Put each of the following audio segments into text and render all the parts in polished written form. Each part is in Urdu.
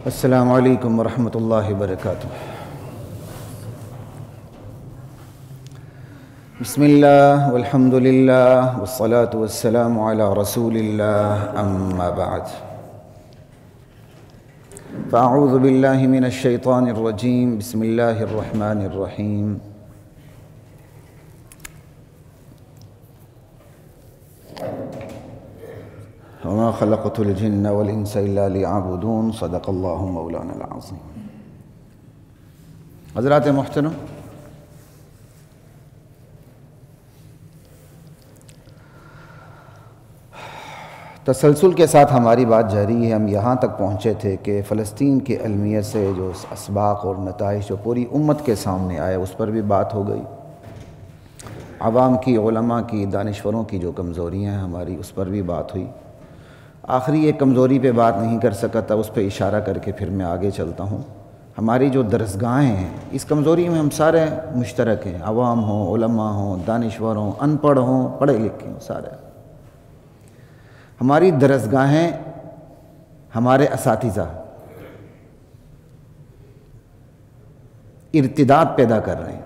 السلام علیکم ورحمۃ اللہ وبرکاتہ۔ بسم اللہ والحمد للہ والصلاة والسلام علی رسول اللہ، اما بعد فاعوذ باللہ من الشیطان الرجیم، بسم اللہ الرحمن الرحیم۔ وما خلقت الجن والانس الا ليعبدون، صدق اللہ مولانا العظیم۔ حضرات محترم، تسلسل کے ساتھ ہماری بات جاری ہے۔ ہم یہاں تک پہنچے تھے کہ فلسطین کے المیہ سے جو اسباق اور نتائج جو پوری امت کے سامنے آئے، اس پر بھی بات ہو گئی۔ عوام کی، علماء کی، دانشوروں کی جو کمزوریاں ہیں ہماری، اس پر بھی بات ہوئی۔ آخری ایک کمزوری پہ بات نہیں کر سکا تھا، اس پہ اشارہ کر کے پھر میں آگے چلتا ہوں۔ ہماری جو درسگاہیں ہیں، اس کمزوری میں ہم سارے مشترک ہیں، عوام ہوں، علماء ہوں، دانشور ہوں، ان پڑھ ہوں، پڑھے لکھے ہوں، سارے۔ ہماری درسگاہیں، ہمارے اساتذہ ارتداد پیدا کر رہے ہیں۔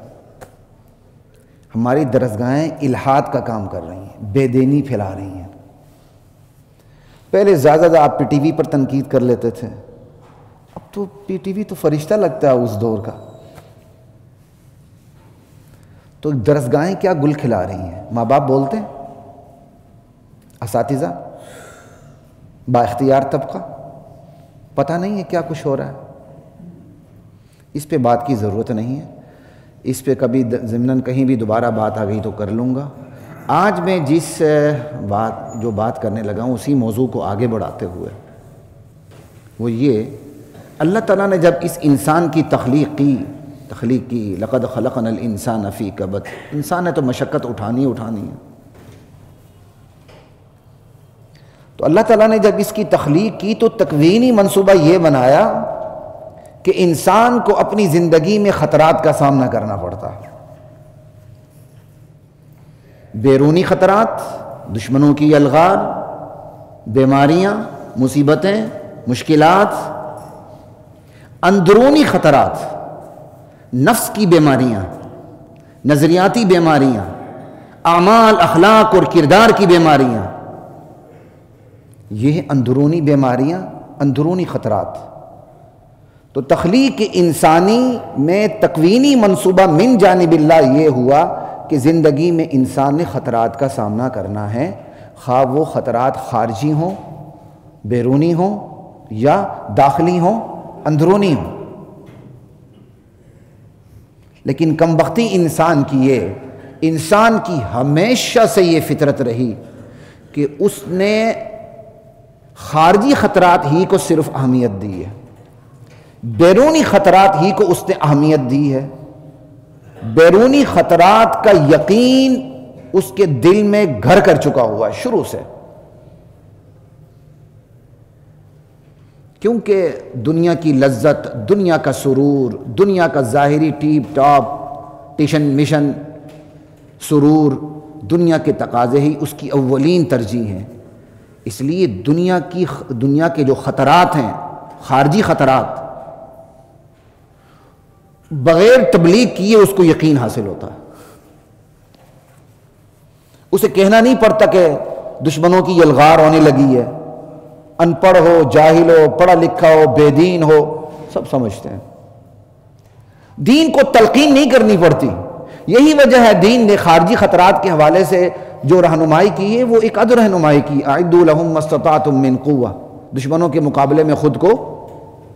ہماری درسگاہیں الحاد کا کام کر رہی ہیں، بے دینی پھیلا رہی ہیں۔ پہلے زیادہ آپ پی ٹی وی پر تنقید کر لیتے تھے، اب تو پی ٹی وی تو فرشتہ لگتا ہے اس دور کا۔ تو درسگاہیں کیا گل کھلا رہی ہیں؟ ماں باپ بولتے ہیں، اساتذہ، با اختیار طبقہ، پتہ نہیں ہے کیا کچھ ہو رہا ہے۔ اس پہ بات کی ضرورت نہیں ہے، اس پہ کبھی ضمناً کہیں بھی دوبارہ بات آ گئی تو کر لوں گا۔ آج میں جس بات کرنے لگا ہوں، اسی موضوع کو آگے بڑھاتے ہوئے، وہ یہ، اللہ تعالیٰ نے جب اس انسان کی تخلیق کی لقد خلقنا الانسان فی کبد، انسان نے تو مشقت اٹھانی ہے۔ تو اللہ تعالیٰ نے جب اس کی تخلیق کی تو تکوینی منصوبہ یہ بنایا کہ انسان کو اپنی زندگی میں خطرات کا سامنا کرنا پڑتا ہے۔ بیرونی خطرات، دشمنوں کی الغار، بیماریاں، مصیبتیں، مشکلات، اندرونی خطرات، نفس کی بیماریاں، نظریاتی بیماریاں، اعمال، اخلاق اور کردار کی بیماریاں، یہ اندرونی بیماریاں، اندرونی خطرات۔ تو تخلیق انسانی میں تکوینی منصوبہ من جانب اللہ یہ ہوا کہ زندگی میں انسان نے خطرات کا سامنا کرنا ہے، خواہ وہ خطرات خارجی ہوں، بیرونی ہوں، یا داخلی ہوں، اندرونی ہوں۔ لیکن کمبختی انسان کی ہمیشہ سے یہ فطرت رہی کہ اس نے خارجی خطرات ہی کو صرف اہمیت دی ہے، بیرونی خطرات ہی کو اس نے اہمیت دی ہے۔ بیرونی خطرات کا یقین اس کے دل میں گھر کر چکا ہوا ہے شروع سے، کیونکہ دنیا کی لذت، دنیا کا سرور، دنیا کا ظاہری ٹیپ ٹاپ ٹیشن مشن سرور، دنیا کے تقاضے ہی اس کی اولین ترجیح ہیں۔ اس لیے دنیا کے جو خطرات ہیں، خارجی خطرات، بغیر تبلیغ کیے اس کو یقین حاصل ہوتا ہے۔ اسے کہنا نہیں پڑتا کہ دشمنوں کی یلغار ہونے لگی ہے، ان پڑھ ہو، جاہل ہو، پڑھا لکھا ہو، بے دین ہو، سب سمجھتے ہیں۔ دین کو تلقین نہیں کرنی پڑتی۔ یہی وجہ ہے دین نے خارجی خطرات کے حوالے سے جو رہنمائی کی ہے، وہ ایک عدل رہنمائی کی، اعدوا لهم ما استطعتم من قوة، دشمنوں کے مقابلے میں خود کو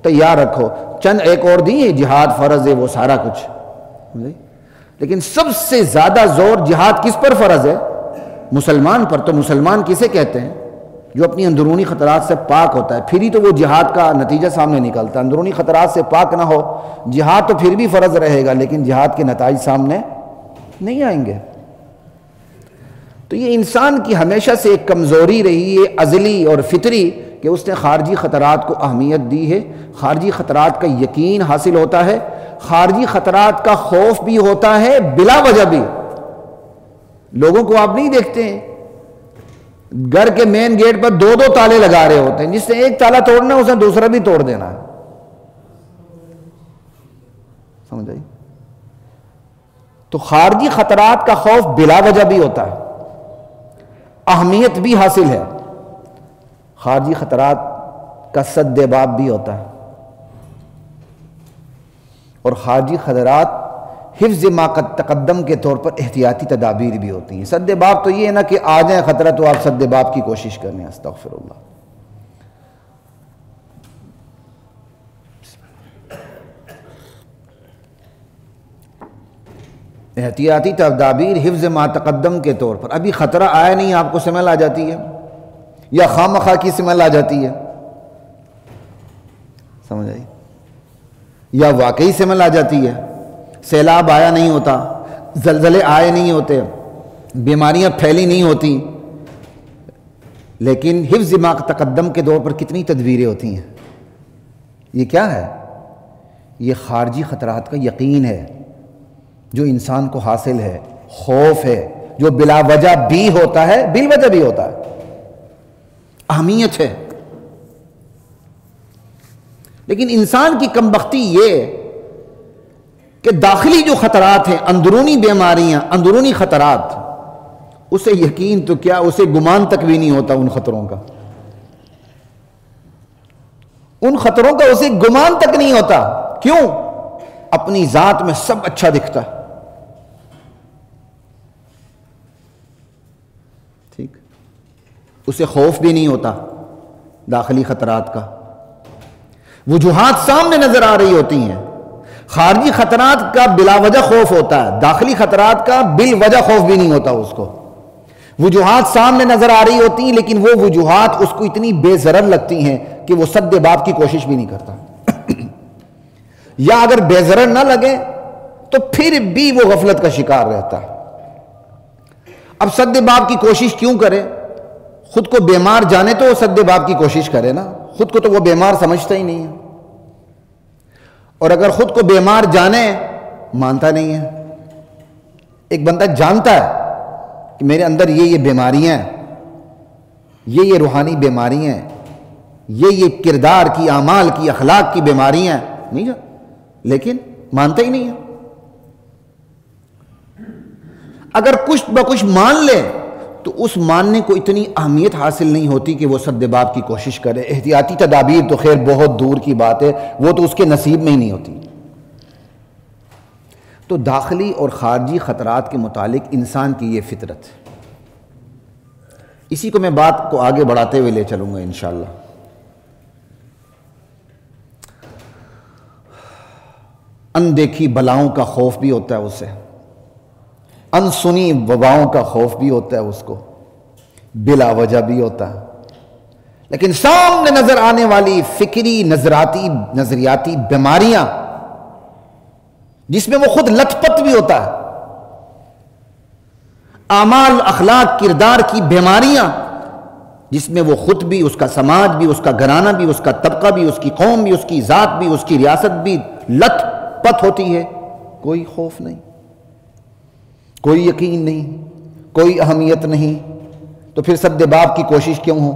تیار رکھو۔ چند ایک اور دی ہے، جہاد فرض ہے، وہ سارا کچھ، لیکن سب سے زیادہ زور جہاد کس پر فرض ہے؟ مسلمان پر۔ تو مسلمان کسے کہتے ہیں؟ جو اپنی اندرونی خطرات سے پاک ہوتا ہے، پھر ہی تو وہ جہاد کا نتیجہ سامنے نکلتا ہے۔ اندرونی خطرات سے پاک نہ ہو، جہاد تو پھر بھی فرض رہے گا، لیکن جہاد کے نتائج سامنے نہیں آئیں گے۔ تو یہ انسان کی ہمیشہ سے ایک کمزوری رہی ہے، ازلی اور فطری، کہ اس نے خارجی خطرات کو اہمیت دی ہے۔ خارجی خطرات کا یقین حاصل ہوتا ہے، خارجی خطرات کا خوف بھی ہوتا ہے بلا وجہ بھی۔ لوگوں کو آپ نہیں دیکھتے ہیں، گھر کے مین گیٹ پر دو تالے لگا رہے ہوتے ہیں، جس سے ایک تالا توڑنا ہے اس نے دوسرا بھی توڑ دینا ہے۔ سمجھ آئی؟ تو خارجی خطرات کا خوف بلا وجہ بھی ہوتا ہے، اہمیت بھی حاصل ہے، خارجی خطرات کا سد باب بھی ہوتا ہے، اور خارجی خطرات حفظ ما قد تقدم کے طور پر احتیاطی تدابیر بھی ہوتی ہیں۔ سد باب تو یہ ہے نا کہ آ جائیں خطرہ تو آپ سد باب کی کوشش کریں، استغفر اللہ۔ احتیاطی تدابیر حفظ ما تقدم کے طور پر، ابھی خطرہ آیا نہیں، آپ کو سمیل آ جاتی ہے یا خواہ مخواہ کی سمیل آ جاتی ہے، سمجھ آئی؟ یا واقعی سمیل آ جاتی ہے، سیلاب آیا نہیں ہوتا، زلزلے آئے نہیں ہوتے، بیماریاں پھیلی نہیں ہوتی، لیکن حفظ ما تقدم کے طور پر کتنی تدبیریں ہوتی ہیں۔ یہ کیا ہے؟ یہ خارجی خطرات کا یقین ہے جو انسان کو حاصل ہے، خوف ہے جو بلا وجہ بھی ہوتا ہے، بالوجہ بھی ہوتا ہے، اہمیت ہے۔ لیکن انسان کی کمبختی یہ کہ داخلی جو خطرات ہیں، اندرونی بیماریاں، اندرونی خطرات، اسے یقین تو کیا، اسے گمان تک بھی نہیں ہوتا ان خطروں کا، ان خطروں کا اسے گمان تک نہیں ہوتا۔ کیوں؟ اپنی ذات میں سب اچھا دکھتا ہے، ٹھیک، اسے خوف بھی نہیں ہوتا داخلی خطرات کا، وجوہات سامنے نظر آ رہی ہوتی ہیں۔ خارجی خطرات کا بلا وجہ خوف ہوتا ہے، داخلی خطرات کا بالوجہ خوف بھی نہیں ہوتا اس کو۔ وجوہات سامنے نظر آ رہی ہوتی ہیں لیکن وہ وجوہات اس کو اتنی بے ضرر لگتی ہیں کہ وہ سد باب کی کوشش بھی نہیں کرتا، یا اگر بے ضرر نہ لگے تو پھر بھی وہ غفلت کا شکار رہتا ہے۔ اب سد باب کی کوشش کیوں کرے؟ خود کو بیمار جانے تو وہ سد باب کی کوشش کرے نا، خود کو تو وہ بیمار سمجھتا ہی نہیں ہے، اور اگر خود کو بیمار جانے مانتا نہیں ہے۔ ایک بندہ جانتا ہے کہ میرے اندر یہ بیماریاں ہیں، یہ روحانی بیماریاں ہیں، یہ کردار کی، اعمال کی، اخلاق کی بیماریاں ہیں، نہیں جا، لیکن مانتا ہی نہیں ہے۔ اگر کچھ بکچھ مان لے تو اس ماننے کو اتنی اہمیت حاصل نہیں ہوتی کہ وہ سد باب کی کوشش کرے۔ احتیاطی تدابیر تو خیر بہت دور کی بات ہے، وہ تو اس کے نصیب میں ہی نہیں ہوتی۔ تو داخلی اور خارجی خطرات کے متعلق انسان کی یہ فطرت ہے۔ اسی کو میں بات کو آگے بڑھاتے ہوئے لے چلوں گا انشاءاللہ۔ اندیکھی بلاؤں کا خوف بھی ہوتا ہے اسے، انسنی وباؤں کا خوف بھی ہوتا ہے اس کو، بلا وجہ بھی ہوتا ہے، لیکن سامنے نظر آنے والی فکری نظریاتی بیماریاں جس میں وہ خود لت پت بھی ہوتا ہے، اعمال، اخلاق، کردار کی بیماریاں جس میں وہ خود بھی، اس کا سماج بھی، اس کا گھرانہ بھی، اس کا طبقہ بھی، اس کی قوم بھی، اس کی ذات بھی، اس کی ریاست بھی لت پت ہوتی ہے، کوئی خوف نہیں، کوئی یقین نہیں، کوئی اہمیت نہیں، تو پھر سد باب کی کوشش کیوں ہو؟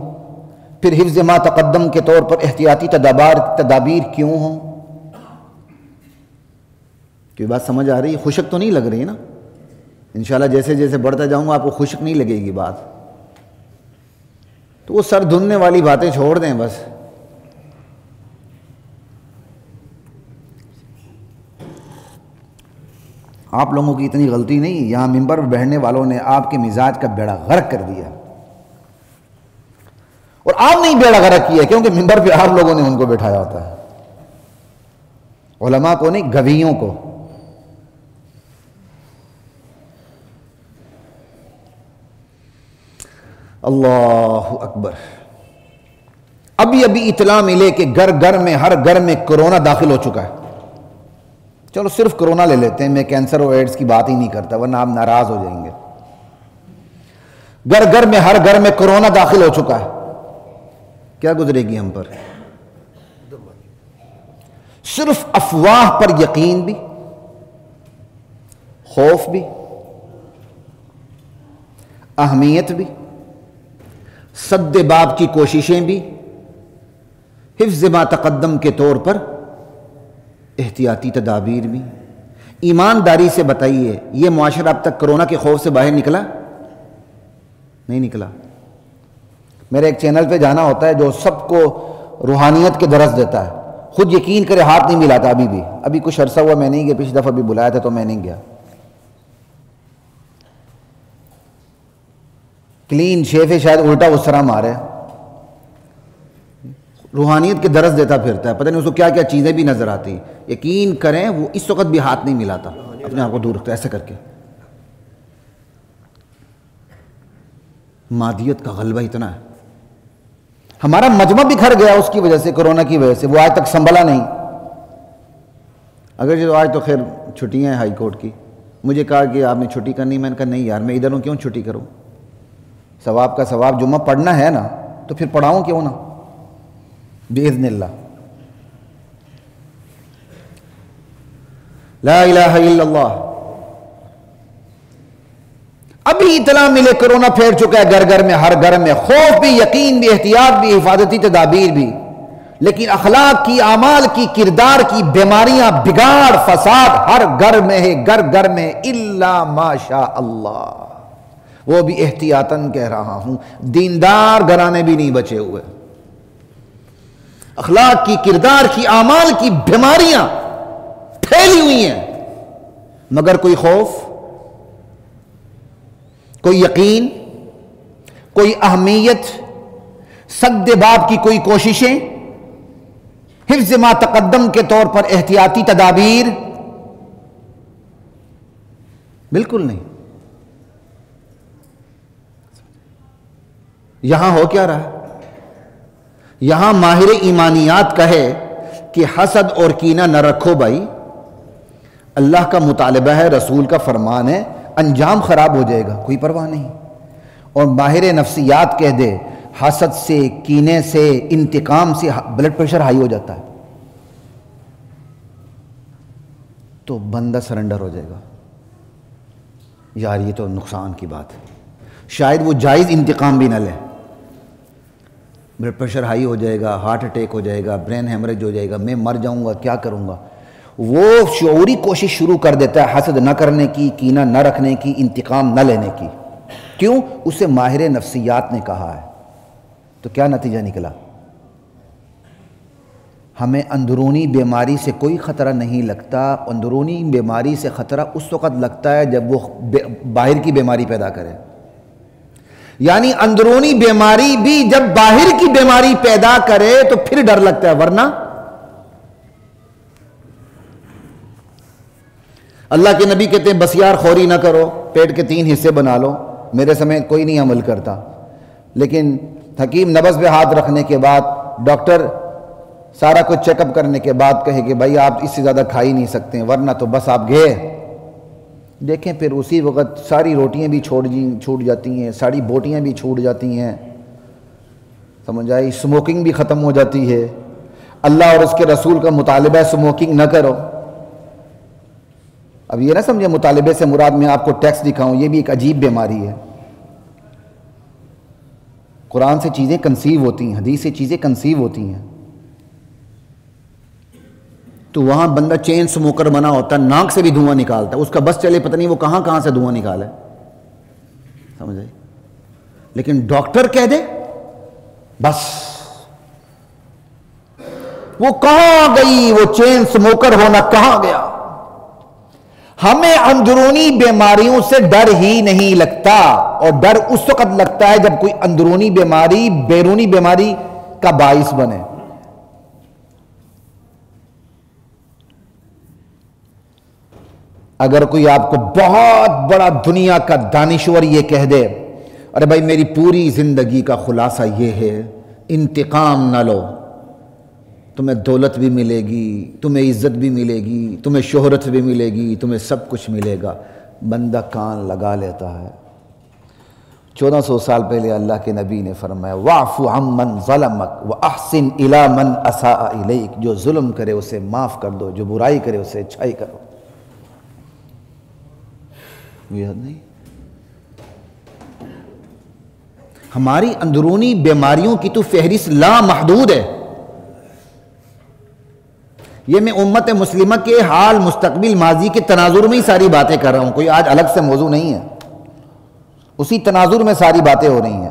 پھر حفظ ما تقدم کے طور پر احتیاطی تدابیر کیوں ہوں؟ کوئی بات سمجھ آ رہی ہے؟ خشک تو نہیں لگ رہی ہے نا؟ انشاءاللہ جیسے جیسے بڑھتا جاؤں گا آپ کو خشک نہیں لگے گی بات، تو وہ سر دھننے والی باتیں چھوڑ دیں بس۔ آپ لوگوں کی اتنی غلطی نہیں، یہاں ممبر پر بیٹھنے والوں نے آپ کے مزاج کا بیڑا غرق کر دیا، اور آپ نہیں بیڑا غرق کیا کیونکہ ممبر پہ آپ لوگوں نے ان کو بٹھایا ہوتا ہے، علماء کو نہیں، گویوں کو۔ اللہ اکبر۔ ابھی اطلاع ملے کہ گھر میں، ہر گھر میں کرونا داخل ہو چکا ہے۔ چلو صرف کرونا لے لیتے ہیں، میں کینسر اور ایڈز کی بات ہی نہیں کرتا ورنہ آپ ناراض ہو جائیں گے۔ گھر میں، ہر گھر میں کرونا داخل ہو چکا ہے، کیا گزرے گی ہم پر؟ صرف افواہ پر یقین بھی، خوف بھی، اہمیت بھی، سد باب کی کوششیں بھی، حفظ ما تقدم کے طور پر احتیاطی تدابیر بھی، ایمانداری سے بتائیے یہ معاشرہ اب تک کرونا کے خوف سے باہر نکلا؟ نہیں نکلا۔ میرے ایک چینل پہ جانا ہوتا ہے جو سب کو روحانیت کے درس دیتا ہے، خود یقین کرے ہاتھ نہیں ملاتا ابھی کچھ عرصہ ہوا میں نہیں گیا، پچھلی دفعہ بھی بلایا تھا تو میں نہیں گیا۔ کلین شیف ہے، شاید الٹا اس طرح مارے، روحانیت کے درس دیتا پھرتا ہے، پتہ نہیں اس کو کیا کیا چیزیں بھی نظر آتی۔ یقین کریں وہ اس وقت بھی ہاتھ نہیں ملاتا، اپنے آپ کو دور رکھتا ایسے کر کے۔ مادیت کا غلبہ اتنا ہے، ہمارا مجمع بھی گھر گیا اس کی وجہ سے، کرونا کی وجہ سے، وہ آج تک سنبھلا نہیں۔ اگر جو آج تو خیر چھٹیاں ہیں ہائی کورٹ کی، مجھے کہا کہ آپ نے چھٹی کرنی، میں نے کہا نہیں یار میں ادھر ہوں، کیوں چھٹی کروں؟ ثواب کا ثواب، جمعہ پڑھنا ہے نا تو پھر پڑھاؤں کیوں نہ، بإذن اللہ۔ لا الہ الا اللہ۔ ابھی اطلاع ملے کرونا پھیل چکا ہے گھر گھر میں، ہر گھر میں، خوف بھی، یقین بھی، احتیاط بھی، حفاظتی تدابیر بھی، لیکن اخلاق کی، اعمال کی، کردار کی بیماریاں، بگاڑ، فساد ہر گھر میں ہے، گھر گھر میں، الا ماشاء اللہ۔ وہ بھی احتیاطاً کہہ رہا ہوں، دیندار گھرانے بھی نہیں بچے ہوئے۔ اخلاق کی، کردار کی، اعمال کی بیماریاں پھیلی ہوئی ہیں، مگر کوئی خوف، کوئی یقین، کوئی اہمیت، سد باب کی کوئی کوششیں، حفظ ما تقدم کے طور پر احتیاطی تدابیر، بالکل نہیں۔ یہاں ہو کیا رہا ہے؟ یہاں ماہر ایمانیات کہے کہ حسد اور کینہ نہ رکھو بھائی، اللہ کا مطالبہ ہے، رسول کا فرمان ہے، انجام خراب ہو جائے گا، کوئی پرواہ نہیں۔ اور ماہر نفسیات کہہ دے حسد سے، کینے سے، انتقام سے بلڈ پریشر ہائی ہو جاتا ہے، تو بندہ سرنڈر ہو جائے گا، یار یہ تو نقصان کی بات ہے، شاید وہ جائز انتقام بھی نہ لے، بلڈ پریشر ہائی ہو جائے گا، ہارٹ اٹیک ہو جائے گا، برین ہیمریج ہو جائے گا، میں مر جاؤں گا، کیا کروں گا۔ وہ شعوری کوشش شروع کر دیتا ہے حسد نہ کرنے کی، کینہ نہ رکھنے کی، انتقام نہ لینے کی۔ کیوں؟ اسے ماہر نفسیات نے کہا ہے۔ تو کیا نتیجہ نکلا؟ ہمیں اندرونی بیماری سے کوئی خطرہ نہیں لگتا، اندرونی بیماری سے خطرہ اس وقت لگتا ہے جب وہ باہر کی بیماری پیدا کرے، یعنی اندرونی بیماری بھی جب باہر کی بیماری پیدا کرے تو پھر ڈر لگتا ہے، ورنہ اللہ کے نبی کہتے ہیں بسیار خوری نہ کرو، پیٹ کے 3 حصے بنا لو۔ میرے سمیت کوئی نہیں عمل کرتا، لیکن حکیم نبض پہ ہاتھ رکھنے کے بعد، ڈاکٹر سارا کچھ چیک اپ کرنے کے بعد کہے کہ بھائی آپ اس سے زیادہ کھا ہی نہیں سکتے، ورنہ تو بس آپ گئے۔ دیکھیں پھر اسی وقت ساری روٹیاں بھی چھوٹ جاتی ہیں، ساری بوٹیاں بھی چھوٹ جاتی ہیں، سمجھ آئی، سموکنگ بھی ختم ہو جاتی ہے۔ اللہ اور اس کے رسول کا مطالبہ ہے سموکنگ نہ کرو۔ اب یہ نہ سمجھے مطالبے سے مراد میں آپ کو ٹیکس دکھاؤں، یہ بھی ایک عجیب بیماری ہے۔ قرآن سے چیزیں کنسیو ہوتی ہیں، حدیث سے چیزیں کنسیو ہوتی ہیں، تو وہاں بندہ چین سموکر بنا ہوتا ہے، ناک سے بھی دھواں نکالتا ہے، اس کا بس چلے پتہ نہیں وہ کہاں کہاں سے دھواں نکالے، سمجھ آئی۔ لیکن ڈاکٹر کہہ دے بس وہ کہاں گئی، وہ چین سموکر ہونا کہاں گیا۔ ہمیں اندرونی بیماریوں سے ڈر ہی نہیں لگتا، اور ڈر اس وقت لگتا ہے جب کوئی اندرونی بیماری بیرونی بیماری کا باعث بنے۔ اگر کوئی آپ کو بہت بڑا دنیا کا دانشور یہ کہہ دے ارے بھائی میری پوری زندگی کا خلاصہ یہ ہے، انتقام نہ لو، تمہیں دولت بھی ملے گی، تمہیں عزت بھی ملے گی، تمہیں شہرت بھی ملے گی، تمہیں سب کچھ ملے گا، بندہ کان لگا لیتا ہے۔ 1400 سال پہلے اللہ کے نبی نے فرمایا وَاعْفُ عَمَّنْ ظَلَمَكَ وَأَحْسِنْ إِلَىٰ مَنْ أَسَاءَ إِلَيْكَ، جو ظلم کرے اسے معاف کر دو، جو برائی کرے اسے اچھائی کرو۔ یاد نہیں؟ ہماری اندرونی بیماریوں کی تو فہرست لا محدود ہے، یہ میں امت مسلمہ کے حال مستقبل ماضی کے تناظر میں ہی ساری باتیں کر رہا ہوں، کوئی آج الگ سے موضوع نہیں ہے، اسی تناظر میں ساری باتیں ہو رہی ہیں۔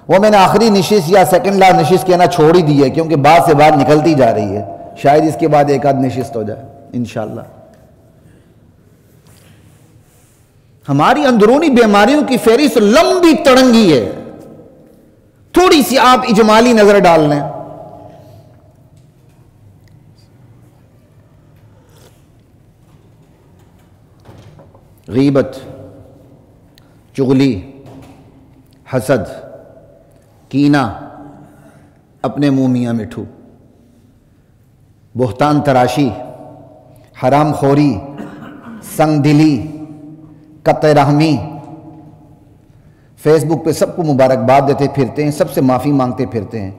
وہ میں نے آخری نشست یا سیکنڈ لاسٹ نشست کہنا چھوڑ ہی دی ہے، کیونکہ بات سے بات نکلتی جا رہی ہے، شاید اس کے بعد ایک آدھ نشست ہو جائے انشاءاللہ۔ ہماری اندرونی بیماریوں کی فہرست لمبی تڑنگی ہے، تھوڑی سی آپ اجمالی نظر ڈال لیں۔ غیبت، چغلی، حسد، کینہ، اپنے منہ میاں مٹھو، بہتان تراشی، حرام خوری، سنگ دلی، قطع رحمی، فیس بک پہ سب کو مبارکباد دیتے پھرتے ہیں، سب سے معافی مانگتے پھرتے ہیں،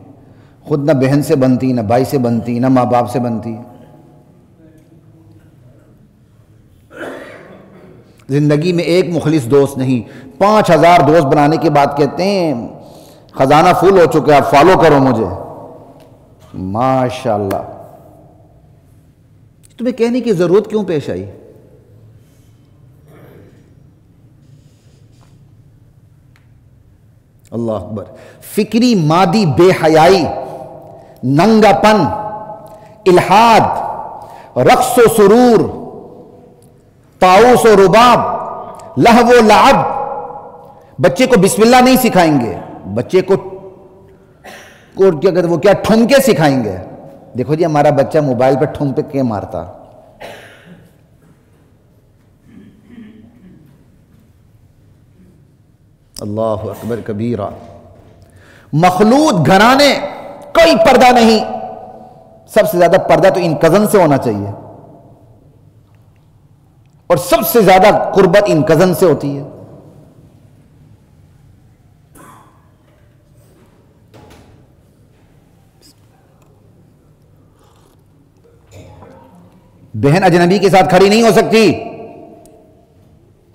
خود نہ بہن سے بنتی، نہ بھائی سے بنتی، نہ ماں باپ سے بنتی۔ زندگی میں ایک مخلص دوست نہیں، 5000 دوست بنانے کے بعد کہتے ہیں خزانہ فل ہو چکا ہے، آپ فالو کرو مجھے۔ ماشاءاللہ، تمہیں کہنے کی ضرورت کیوں پیش آئی؟ اللہ اکبر۔ فکری مادی بے حیائی، ننگا پن، الحاد، رقص و سرور، طاؤس و رباب، لہو و لعب۔ بچے کو بسم اللہ نہیں سکھائیں گے، بچے کو کیا کہتے وہ کیا ٹھمکے سکھائیں گے۔ دیکھو جی ہمارا بچہ موبائل پہ ٹھمکے مارتا۔ اللہ اکبر کبیرہ۔ مخلوط گھرانے، کوئی پردہ نہیں، سب سے زیادہ پردہ تو ان کزن سے ہونا چاہیے، اور سب سے زیادہ قربت ان کزن سے ہوتی ہے۔ بہن اجنبی کے ساتھ کھڑی نہیں ہو سکتی،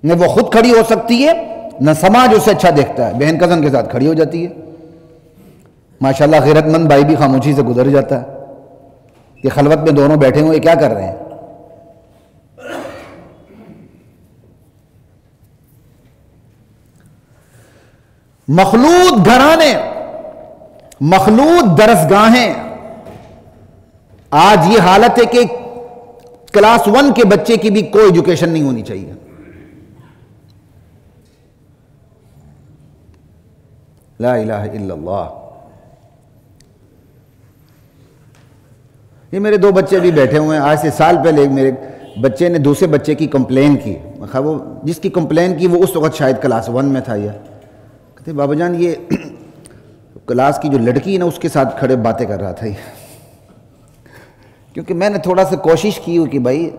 نہ وہ خود کھڑی ہو سکتی ہے، نہ سماج اسے اچھا دیکھتا ہے۔ بہن کزن کے ساتھ کھڑی ہو جاتی ہے، ماشاءاللہ غیرت مند بھائی بھی خاموشی سے گزر جاتا ہے کہ خلوت میں دونوں بیٹھے ہوئے کیا کر رہے ہیں۔ مخلوط گھرانے، مخلوط درسگاہیں۔ آج یہ حالت ہے کہ کلاس 1 کے بچے کی بھی کوئی ایجوکیشن نہیں ہونی چاہیے۔ لا الہ الا اللہ۔ یہ میرے 2 بچے بھی بیٹھے ہوئے ہیں، آج سے سال پہلے میرے بچے نے دوسرے بچے کی کمپلین کی، وہ جس کی کمپلین کی وہ اس وقت شاید کلاس 1 میں تھا۔ یہ کہتے بابا جان یہ کلاس کی جو لڑکی ہے نا اس کے ساتھ کھڑے باتیں کر رہا تھا یہ، کیونکہ میں نے تھوڑا سا کوشش کی کہ بھائی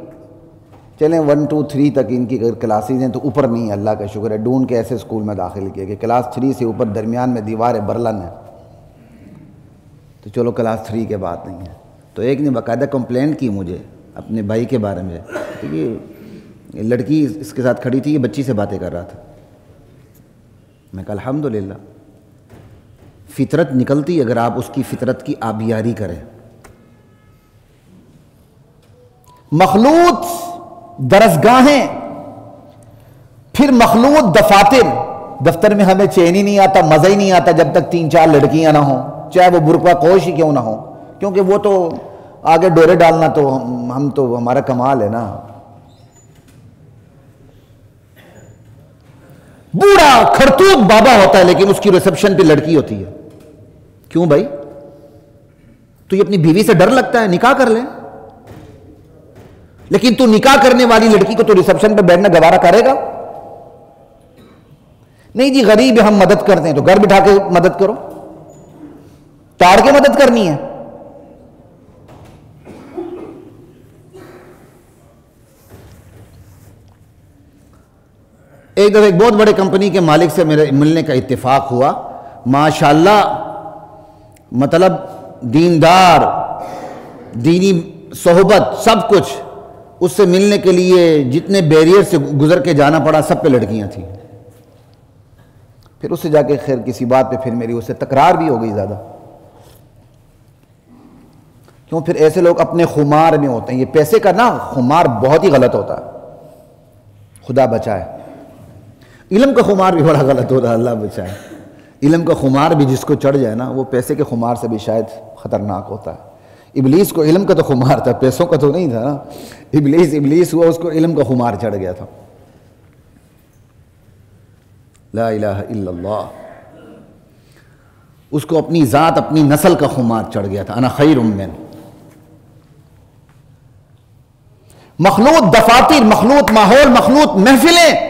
چلیں 1 2 3 تک ان کی اگر کلاسز ہیں تو اوپر نہیں ہے، اللہ کا شکر ہے، ڈھونڈ کے ایسے اسکول میں داخل کیا کہ کلاس 3 سے اوپر درمیان میں دیوار ہے، برلن ہے، تو چلو کلاس 3 کے بعد نہیں ہے۔ تو ایک نے باقاعدہ کمپلین کی مجھے اپنے بھائی کے بارے میں کہ یہ لڑکی اس کے ساتھ کھڑی تھی، یہ بچی سے باتیں کر رہا تھا۔ میں کہا الحمدللہ، فطرت نکلتی اگر آپ اس کی فطرت کی آبیاری کریں۔ مخلوط درسگاہیں، پھر مخلوط دفاتر۔ دفتر میں ہمیں چین ہی نہیں آتا، مزہ ہی نہیں آتا جب تک 3 4 لڑکیاں نہ ہوں، چاہے وہ برقع پوش ہی کیوں نہ ہوں، کیونکہ وہ تو آگے ڈورے ڈالنا تو ہم تو ہمارا کمال ہے نا۔ بوڑھا کھرتوت بابا ہوتا ہے لیکن اس کی ریسپشن پہ لڑکی ہوتی ہے۔ کیوں بھائی؟ تو یہ اپنی بیوی سے ڈر لگتا ہے، نکاح کر لیں، لیکن تو نکاح کرنے والی لڑکی کو تو ریسپشن پہ بیٹھنا گوارا کرے گا؟ نہیں جی غریب ہے ہم مدد کرتے ہیں، تو گھر بٹھا کے مدد کرو، تاڑ کے مدد کرنی ہے۔ ایک دفعہ ایک بہت بڑے کمپنی کے مالک سے میرے ملنے کا اتفاق ہوا، ماشاءاللہ مطلب دیندار، دینی صحبت، سب کچھ۔ اس سے ملنے کے لیے جتنے بیریئر سے گزر کے جانا پڑا سب پہ لڑکیاں تھیں۔ پھر اس سے جا کے خیر کسی بات پہ پھر میری اس سے تکرار بھی ہو گئی زیادہ، کیوں؟ پھر ایسے لوگ اپنے خمار میں ہوتے ہیں. یہ پیسے کا نا خمار بہت ہی غلط ہوتا ہے، خدا بچائے. علم کا خمار بھی بڑا غلط ہوتا ہے، اللہ بچائے. علم کا خمار بھی جس کو چڑھ جائے نا، وہ پیسے کے خمار سے بھی شاید خطرناک ہوتا ہے. ابلیس کو علم کا تو خمار تھا، پیسوں کا تو نہیں تھا نا. ابلیس ہوا، اس کو علم کا خمار چڑھ گیا تھا. لا الہ الا اللہ. اس کو اپنی ذات، اپنی نسل کا خمار چڑھ گیا تھا. انا خیر من. مخلوط دفاتر، مخلوط ماحول، مخلوط محفلیں.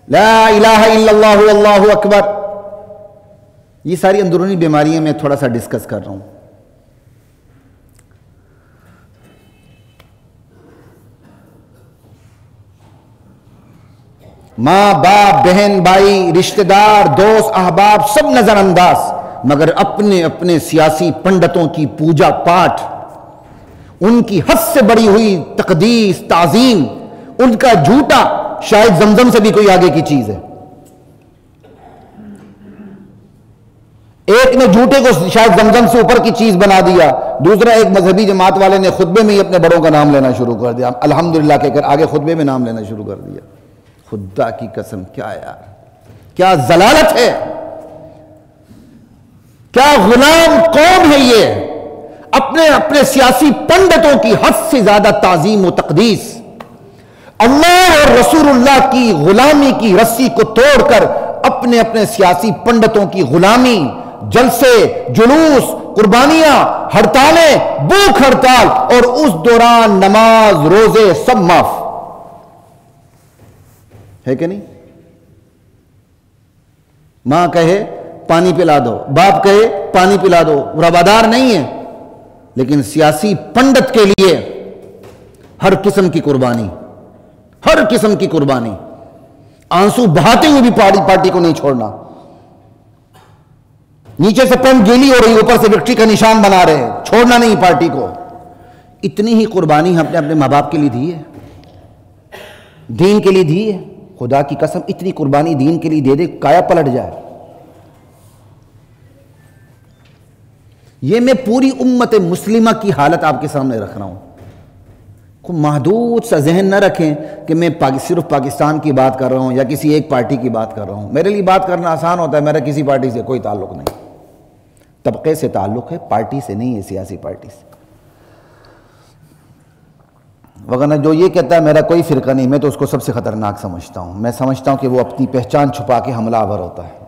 لا الہ الا اللہ واللہ اکبر. یہ ساری اندرونی بیماریاں میں تھوڑا سا ڈسکس کر رہا ہوں. ماں باپ، بہن بھائی، رشتہ دار، دوست احباب سب نظر انداز، مگر اپنے اپنے سیاسی پنڈتوں کی پوجا پاٹ، ان کی حد سے بڑی ہوئی تقدیس تعظیم، ان کا جھوٹا شاید زمزم سے بھی کوئی آگے کی چیز ہے. ایک نے جھوٹے کو شاید زمزم سے اوپر کی چیز بنا دیا، دوسرا ایک مذہبی جماعت والے نے خطبے میں ہی اپنے بڑوں کا نام لینا شروع کر دیا، الحمدللہ کہہ کر آگے خطبے میں نام لینا شروع کر دیا. خدا کی قسم، کیا یار، کیا ضلالت ہے، کیا غلام قوم ہے یہ. اپنے اپنے سیاسی پنڈتوں کی حد سے زیادہ تعظیم و تقدیس، اللہ اور رسول اللہ کی غلامی کی رسی کو توڑ کر اپنے اپنے سیاسی پنڈتوں کی غلامی، جلسے، جلوس، قربانیاں، ہڑتالیں، بھوک ہڑتال، اور اس دوران نماز روزے سب معاف ہے کہ نہیں؟ ماں کہے پانی پلا دو، باپ کہے پانی پلا دو، روادار نہیں ہے. لیکن سیاسی پنڈت کے لیے ہر قسم کی قربانی، ہر قسم کی قربانی، آنسو بہاتے ہوئے بھی پارٹی کو نہیں چھوڑنا. نیچے سے پین گیلی ہو رہی، اوپر سے وکٹری کا نشان بنا رہے، چھوڑنا نہیں پارٹی کو. اتنی ہی قربانی ہم نے اپنے ماں باپ کے لیے دی ہے، دین کے لیے دی ہے. خدا کی قسم اتنی قربانی دین کے لیے دے دے کایا پلٹ جائے. یہ میں پوری امت مسلمہ کی حالت آپ کے سامنے رکھ رہا ہوں. کوئی محدود سا ذہن نہ رکھیں کہ میں صرف پاکستان کی بات کر رہا ہوں یا کسی ایک پارٹی کی بات کر رہا ہوں. میرے لیے بات کرنا آسان ہوتا ہے، میرا کسی پارٹی سے کوئی تعلق نہیں. طبقے سے تعلق ہے، پارٹی سے نہیں ہے، سیاسی پارٹی سے. وگرنہ جو یہ کہتا ہے میرا کوئی فرقہ نہیں، میں تو اس کو سب سے خطرناک سمجھتا ہوں. میں سمجھتا ہوں کہ وہ اپنی پہچان چھپا کے حملہ آور ہوتا ہے.